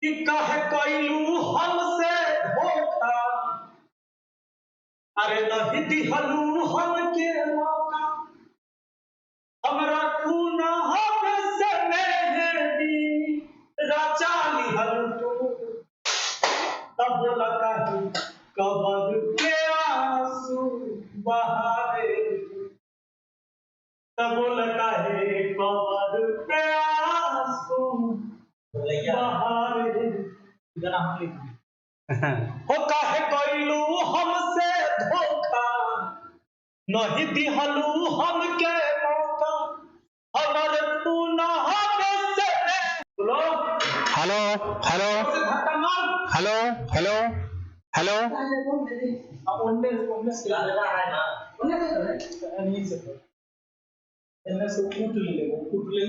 कि काहे कोइलू हमसे धोखा, अरे नहीं दिहलू हमके मौका, हमरा खूना हमसे मेहंदी रचा लिहल तू, तब बोला काहे कबर के आंसू बहारे, तब बोला काहे कबर के आंसू बहारे, हो काहे कोइलू हमसे धोखा, नहीं दिहलू हमके मौका, हमर तू न हमसे बोलो। Hello hello hello hello hello अब उनने सिला देना है ना, नहीं से इनमें से कूट ले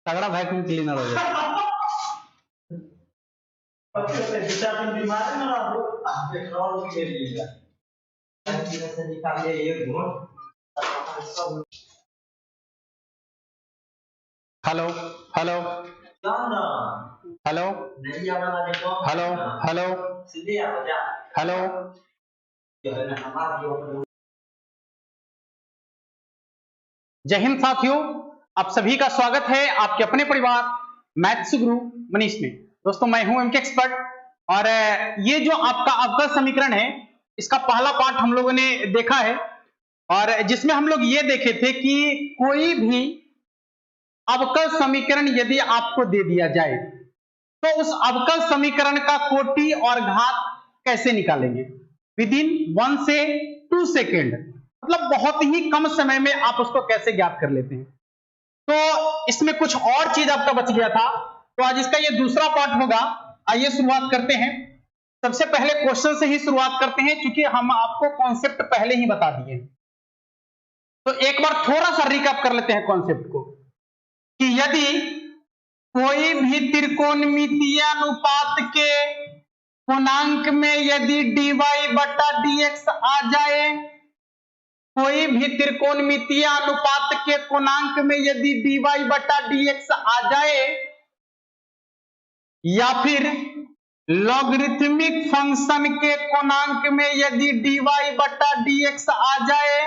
तगड़ा वैक्यूम क्लीनर हो जाएगा। बीमार है ना, आप पेट्रोल भी ले लीजिएगा, से निकालिए ये घूम। Hello hello hello hello hello hello जय हिंद साथियों, आप सभी का स्वागत है आपके अपने परिवार मैथ्स गुरु मनीष में। दोस्तों मैं हूं एमके एक्सपर्ट और ये जो आपका अवकल समीकरण है इसका पहला पार्ट हम लोगों ने देखा है और जिसमें हम लोग ये देखे थे कि कोई भी अवकल समीकरण यदि आपको दे दिया जाए तो उस अवकल समीकरण का कोटि और घात कैसे निकालेंगे विद इन 1 से 2 सेकेंड, मतलब बहुत ही कम समय में आप उसको कैसे ज्ञात कर लेते हैं। तो इसमें कुछ और चीज आपका बच गया था, तो आज इसका ये दूसरा पार्ट होगा। आइए शुरुआत करते हैं। सबसे पहले क्वेश्चन से ही शुरुआत करते हैं क्योंकि हम आपको कॉन्सेप्ट पहले ही बता दिए। तो एक बार थोड़ा सा रिकैप कर लेते हैं कॉन्सेप्ट को कि यदि कोई भी त्रिकोणमितीय अनुपात के पूर्णांक में यदि dy बटा dx आ जाए, कोई भी त्रिकोणमितीय अनुपात के पूर्णांक में यदि dy बटा dx आ जाए या फिर लॉगरिथमिक फंक्शन के पूर्णांक में यदि dy बटा dx आ जाए,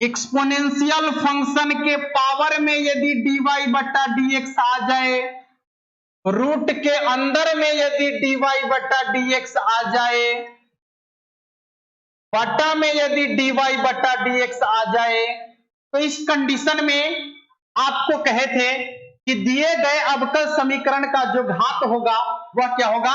एक्सपोनेंशियल फंक्शन के पावर में यदि dy बटा dx आ जाए, रूट के अंदर में यदि dy बटा dx आ जाए, बटा में यदि dy बटा dx आ जाए, तो इस कंडीशन में आपको कहे थे कि दिए गए अवकल समीकरण का जो घात होगा वह क्या होगा,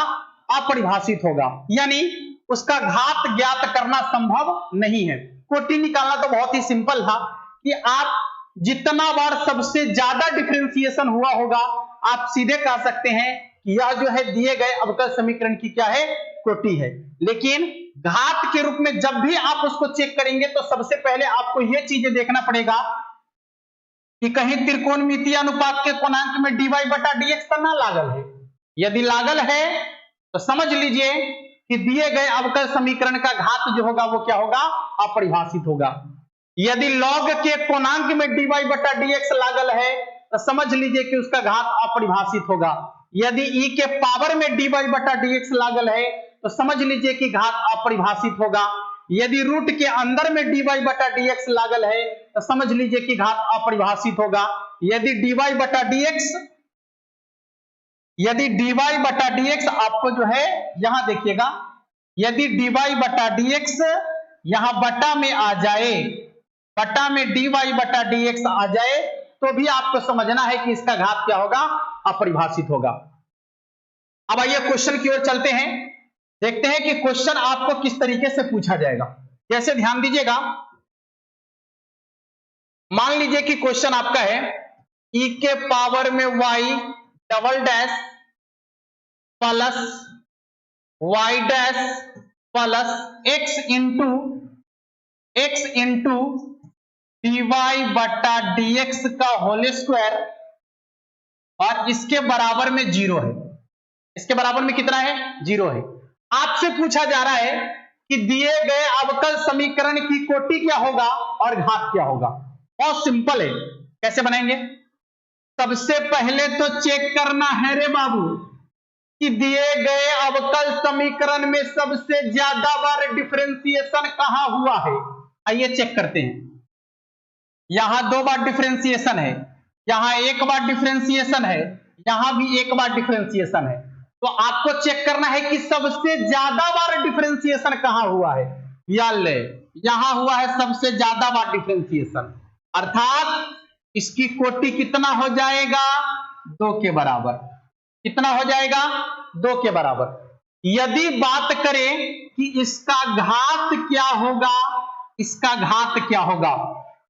अपरिभाषित होगा, यानी उसका घात ज्ञात करना संभव नहीं है। कोटि निकालना तो बहुत ही सिंपल था कि आप जितना बार सबसे ज्यादा डिफरेंशिएशन हुआ होगा आप सीधे कह सकते हैं कि यह जो है दिए गए अवकल समीकरण की क्या है, कोटि है। लेकिन घात के रूप में जब भी आप उसको चेक करेंगे तो सबसे पहले आपको यह चीजें देखना पड़ेगा कि कहीं त्रिकोणमितीय अनुपात के पूर्णांक में dy बटा dx तो ना लागल है। यदि लागल है तो समझ लीजिए कि दिए गए अवकल समीकरण का घात जो होगा वो क्या होगा, अपरिभाषित होगा। यदि log के पूर्णांक में dy बटा dx लागल है तो समझ लीजिए कि उसका घात अपरिभाषित होगा। यदि e के पावर में dy बटा dx लागल है तो समझ लीजिए कि घात अपरिभाषित होगा। यदि रूट के अंदर में dy बटा dx लागल है तो समझ लीजिए कि घात अपरिभाषित होगा। यदि dy बटा dx आपको जो है यहां देखिएगा, यदि dy बटा dx यहां बटा में आ जाए, बटा में dy बटा dx आ जाए तो भी आपको समझना है कि इसका घात क्या होगा, अपरिभाषित होगा। अब आइए क्वेश्चन की ओर चलते हैं, देखते हैं कि क्वेश्चन आपको किस तरीके से पूछा जाएगा। जैसे ध्यान दीजिएगा, मान लीजिए कि क्वेश्चन आपका है e के पावर में y double dash plus y dash plus x into x into dy बट्टा dx का होल स्क्वायर और इसके बराबर में 0 है। इसके बराबर में कितना है? 0 है। आपसे पूछा जा रहा है कि दिए गए अवकल समीकरण की कोटि क्या होगा और घात क्या होगा। बहुत सिंपल है, कैसे बनाएंगे? सबसे पहले तो चेक करना है रे बाबू कि दिए गए अवकल समीकरण में सबसे ज्यादा बार डिफरेंशिएशन कहां हुआ है। आइए चेक करते हैं। यहां 2 बार डिफरेंशिएशन है, यहां 1 बार डिफरेंशिएशन है, यहां भी 1 बार डिफरेंशिएशन है। तो आपको चेक करना है कि सबसे ज्यादा बार डिफरेंशिएशन कहां हुआ है। याद ले, यहां हुआ है सबसे ज्यादा बार डिफरेंशिएशन, अर्थात इसकी कोटि कितना हो जाएगा? 2 के बराबर। कितना हो जाएगा? 2 के बराबर। यदि बात करें कि इसका घात क्या होगा, इसका घात क्या होगा,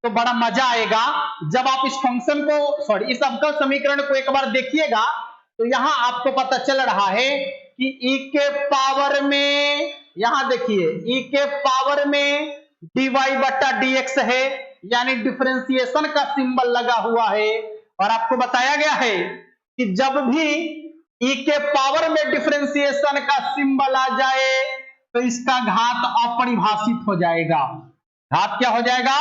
तो बड़ा मजा आएगा जब आप इस फंक्शन को इस अवकल समीकरण को एक बार देखिएगा। तो यहां आपको पता चल रहा है कि e के पावर में, यहां देखिए e के पावर में dy बट्टा dx है, यानी डिफरेंशिएशन का सिंबल लगा हुआ है। और आपको बताया गया है कि जब भी e के पावर में डिफरेंशिएशन का सिंबल आ जाए तो इसका घात अपरिभाषित हो जाएगा। घात क्या हो जाएगा?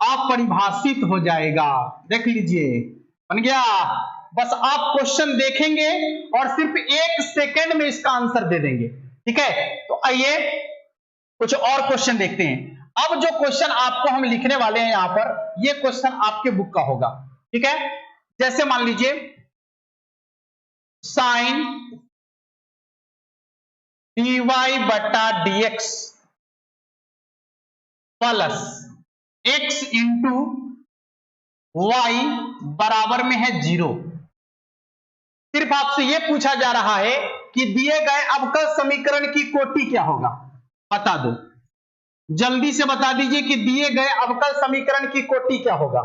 अपरिभाषित हो जाएगा। देख लीजिए, बन गया। बस आप क्वेश्चन देखेंगे और सिर्फ 1 सेकेंड में इसका आंसर दे देंगे। ठीक है, तो आइए कुछ और क्वेश्चन देखते हैं। अब जो क्वेश्चन आपको हम लिखने वाले हैं यहां पर, ये क्वेश्चन आपके बुक का होगा। ठीक है, जैसे मान लीजिए साइन dy बटा dx plus x into y बराबर में है 0। सिर्फ आपसे यह पूछा जा रहा है कि दिए गए अवकल समीकरण की कोटि क्या होगा, बता दो। जल्दी से बता दीजिए कि दिए गए अवकल समीकरण की कोटि क्या होगा।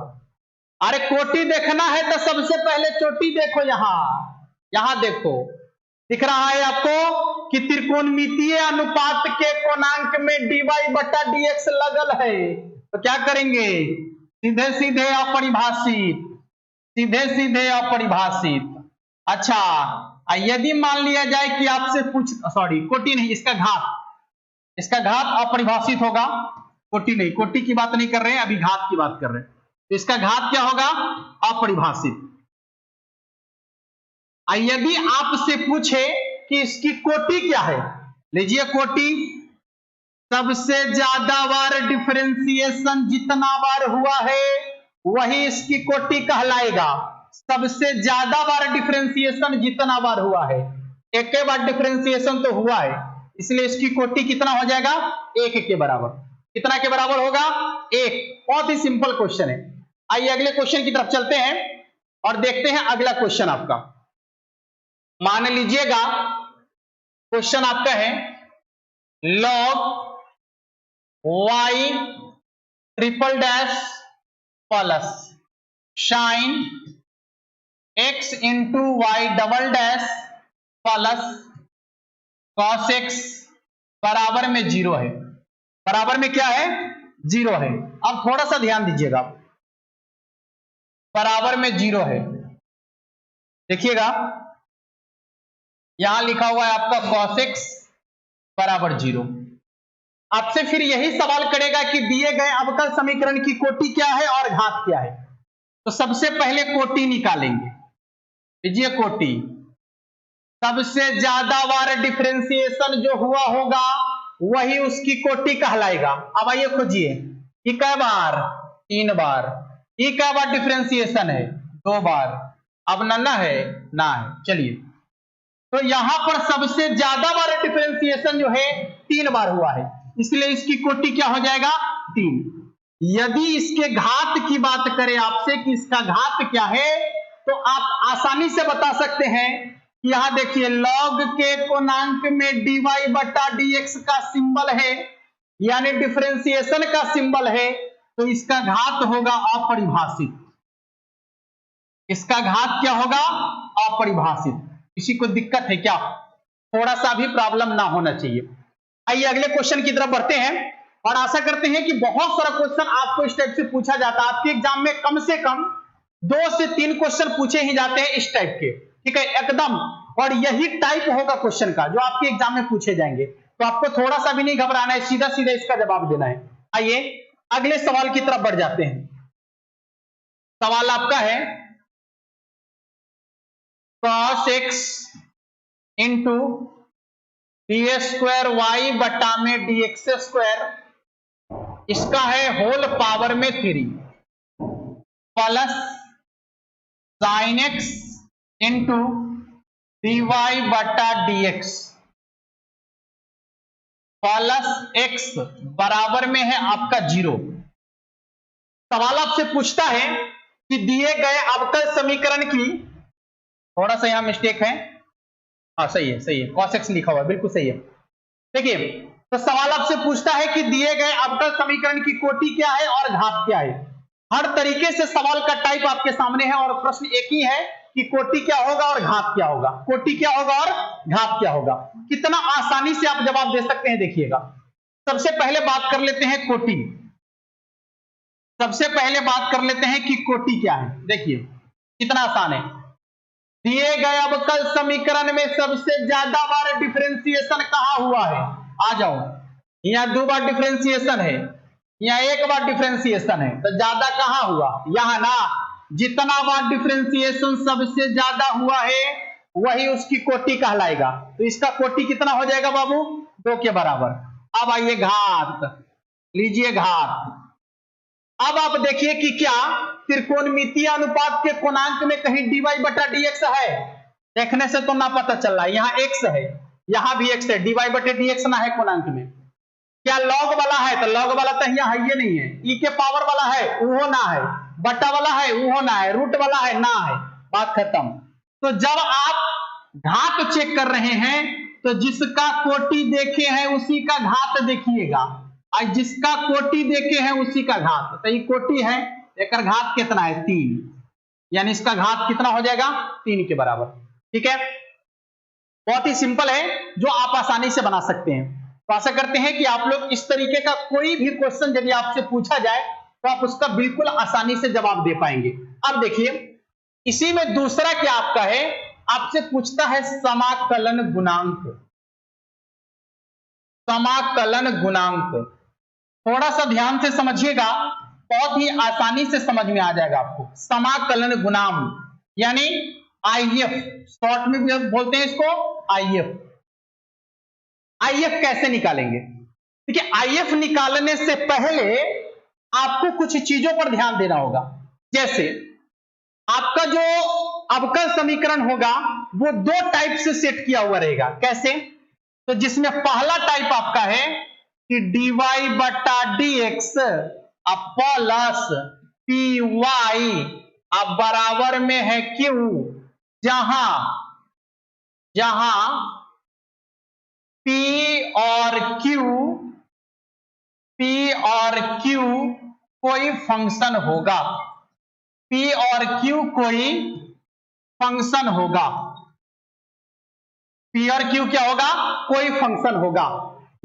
अरे कोटि देखना है तो सबसे पहले चोटी देखो। यहां देखो, दिख रहा है आपको कि त्रिकोणमितीय अनुपात के कोणांक में dy बटा dx लगल है। तो क्या करेंगे? सीधे सीधे अपरिभाषित, सीधे सीधे अपरिभाषित। अच्छा, यदि मान लिया जाए कि आपसे कोटि नहीं, इसका घात अपरिभाषित होगा। कोटि नहीं, कोटि की बात नहीं कर रहे हैं, अभी घात की बात कर रहे हैं। तो इसका घात क्या होगा? अपरिभाषित। यदि आपसे पूछे कि इसकी कोटि क्या है, लीजिए कोटि, सबसे ज्यादा बार डिफरेंशिएशन जितना बार हुआ है वही इसकी कोटि कहलाएगा। सबसे ज्यादा बार डिफरेंशिएशन जितना बार हुआ है, एक बार डिफरेंशिएशन तो हुआ है, इसलिए इसकी कोटि कितना हो जाएगा? 1 के बराबर। कितना के बराबर होगा? 1। बहुत ही सिंपल क्वेश्चन है। आइए अगले क्वेश्चन की तरफ चलते हैं और देखते हैं अगला क्वेश्चन आपका। मान लीजिएगा क्वेश्चन आपका है log y triple dash plus sine x into y double dash plus cos x बराबर में 0 है। बराबर में क्या है? 0 है। अब थोड़ा सा ध्यान दीजिएगा, बराबर में 0 है। देखिएगा यहां लिखा हुआ है आपका cos x बराबर 0। आपसे फिर यही सवाल करेगा कि दिए गए अवकल समीकरण की कोटि क्या है और घात क्या है। तो सबसे पहले कोटि निकालेंगे। लीजिए कोटि, सबसे ज्यादा बार डिफरेंशिएशन जो हुआ होगा वही उसकी कोटि कहलाएगा। अब आइए खोजिए, ये कै बार? 3 बार। ये कै बार डिफरेंशिएशन है? 2 बार। अब ना है, ना है। चलिए, तो यहां पर सबसे ज्यादा बार डिफरेंशिएशन जो है 3 बार हुआ है, इसलिए इसकी कोटि क्या हो जाएगा? 3। यदि इसके घात की बात करें आपसे कि इसका घात क्या है, तो आप आसानी से बता सकते हैं। यहां देखिए log के कोणांक में dy बटा dx का सिंबल है, यानी डिफरेंशिएशन का सिंबल है, तो इसका घात होगा अपरिभाषित। इसका घात क्या होगा? अपरिभाषित। किसी को दिक्कत है क्या? थोड़ा सा भी प्रॉब्लम ना होना चाहिए। आइए अगले क्वेश्चन की तरफ बढ़ते हैं और आशा करते हैं कि बहुत सारा क्वेश्चन आपको इस टाइप से पूछा जाता है। आपके एग्जाम में कम से कम 2 से 3 क्वेश्चन पूछे ही जाते हैं इस टाइप के, ठीक है, एकदम। और यही टाइप होगा क्वेश्चन का जो आपके एग्जाम में पूछे जाएंगे, तो आपको थोड़ा सा भी नहीं घबराना है, सीधा सीधा इसका जवाब देना है। आइए अगले सवाल की तरफ बढ़ जाते हैं। सवाल आपका है cos x into d square y बटा में dx स्क्वायर, इसका है होल पावर में 3 plus sine x into dy बटा dx प्लस x बराबर में है आपका 0। सवाल आपसे पूछता है कि दिए गए अवकल समीकरण की, थोड़ा सा यहां मिस्टेक है, हाँ सही है, सही है, cos x लिखा हुआ है, बिल्कुल सही है। देखिए, तो सवाल आपसे पूछता है कि दिए गए अवकल समीकरण की कोटि क्या है और घात क्या है। हर तरीके से सवाल का टाइप आपके सामने है और प्रश्न एक ही है कि कोटि क्या होगा और घात क्या होगा, कोटि क्या होगा और घात क्या होगा। कितना आसानी से आप जवाब दे सकते हैं, देखिएगा। सबसे पहले बात कर लेते हैं कोटि, सबसे पहले बात कर लेते हैं कि कोटि क्या है। देखिए कितना आसान है, दिए गए अवकल समीकरण में सबसे ज्यादा बार डिफरेंशिएशन कहां हुआ है। आ जाओ, यहां 2 बार डिफरेंशिएशन है, यहां 1 बार डिफरेंशिएशन है, तो ज्यादा कहां हुआ, यहां ना। जितना बार डिफरेंशिएशन सबसे ज्यादा हुआ है वही उसकी कोटि कहलाएगा। तो इसका कोटि कितना हो जाएगा बाबू, 2 के बराबर। अब आइए घात, लीजिए घात। अब आप देखिए कि क्या त्रिकोणमितीय अनुपात के कोणांक में कहीं dy बटा dx है। देखने से तो ना पता चल रहा है, यहाँ x है, यहाँ भी x है, dy बटे dx ना है कोणांक में। क्या लॉग वाला है, तो लॉग वाला तो यहाँ है, ये नहीं है। e के पावर वाला है, वो ना है। बटा वाला है, वो ना है। रूट वाला है, ना है। बात खत्म। तो जब आप घात चेक कर रहे हैं तो जिसका कोटि देखे हैं उसी का घात देखिएगा, और जिसका कोटि देखे हैं उसी का घात। तो ये कोटि है, एक घात कितना है, 3, यानी इसका घात कितना हो जाएगा, 3 के बराबर। ठीक है, बहुत ही सिंपल है जो आप आसानी से बना सकते हैं। तो आशा करते हैं कि आप लोग इस तरीके का कोई भी क्वेश्चन यदि आपसे पूछा जाए तो आप उसका बिल्कुल आसानी से जवाब दे पाएंगे। अब देखिए, इसी में दूसरा क्या आपका है, आपसे पूछता है समाकलन गुणांक। समाकलन गुणांक थोड़ा सा ध्यान से समझिएगा, बहुत ही आसानी से समझ में आ जाएगा आपको। समाकलन गुणांक यानी आईएफ, शॉर्ट में भी बोलते हैं इसको आईएफ। आईएफ कैसे निकालेंगे, देखिए आईएफ निकालने से पहले आपको कुछ चीजों पर ध्यान देना होगा। जैसे आपका जो अवकल समीकरण होगा वो 2 टाइप से सेट किया हुआ रहेगा। कैसे, तो जिसमें पहला टाइप आपका है कि dy बटा dx प्लस py अब बराबर में है q, जहां p और q कोई फंक्शन होगा, p और q कोई फंक्शन होगा, p और q क्या होगा, कोई फंक्शन होगा।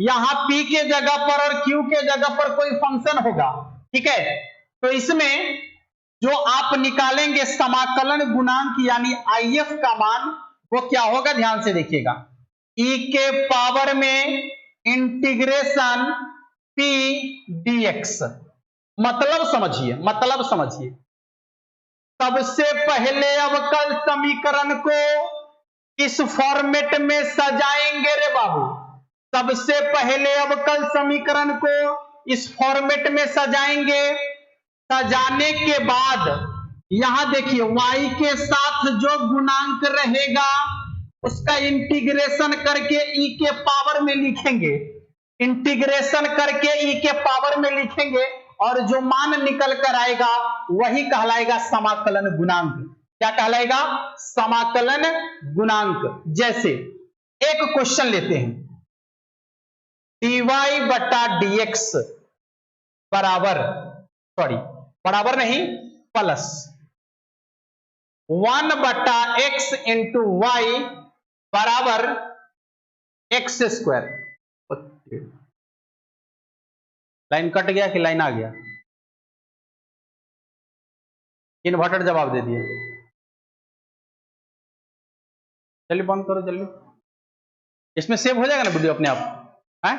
यहां p के जगह पर और q के जगह पर कोई फंक्शन होगा। ठीक है, तो इसमें जो आप निकालेंगे समाकलन गुणांक यानी आईएफ का मान, वो क्या होगा, ध्यान से देखिएगा। e के पावर में इंटीग्रेशन p dx। मतलब समझिए, मतलब समझिए, सबसे पहले अवकल समीकरण को इस फॉर्मेट में सजाएंगे रे बाबू। सबसे पहले अवकल समीकरण को इस फॉर्मेट में सजाएंगे। सजाने के बाद यहां देखिए y के साथ जो गुणांक रहेगा उसका इंटीग्रेशन करके e के पावर में लिखेंगे, इंटीग्रेशन करके e के पावर में लिखेंगे, और जो मान निकल कर आएगा वही कहलाएगा समाकलन गुणांक। क्या कहलाएगा, समाकलन गुणांक। जैसे एक क्वेश्चन लेते हैं, dy बटा dx बराबर, सॉरी बराबर नहीं, प्लस 1 बटा x इंटू वाई बराबर x स्क्वायर। लाइन कट गया कि लाइन आ गया? इन्वर्टर जवाब दे दिया। चलिए बंद करो जल्दी, इसमें सेव हो जाएगा ना वीडियो अपने आप, है?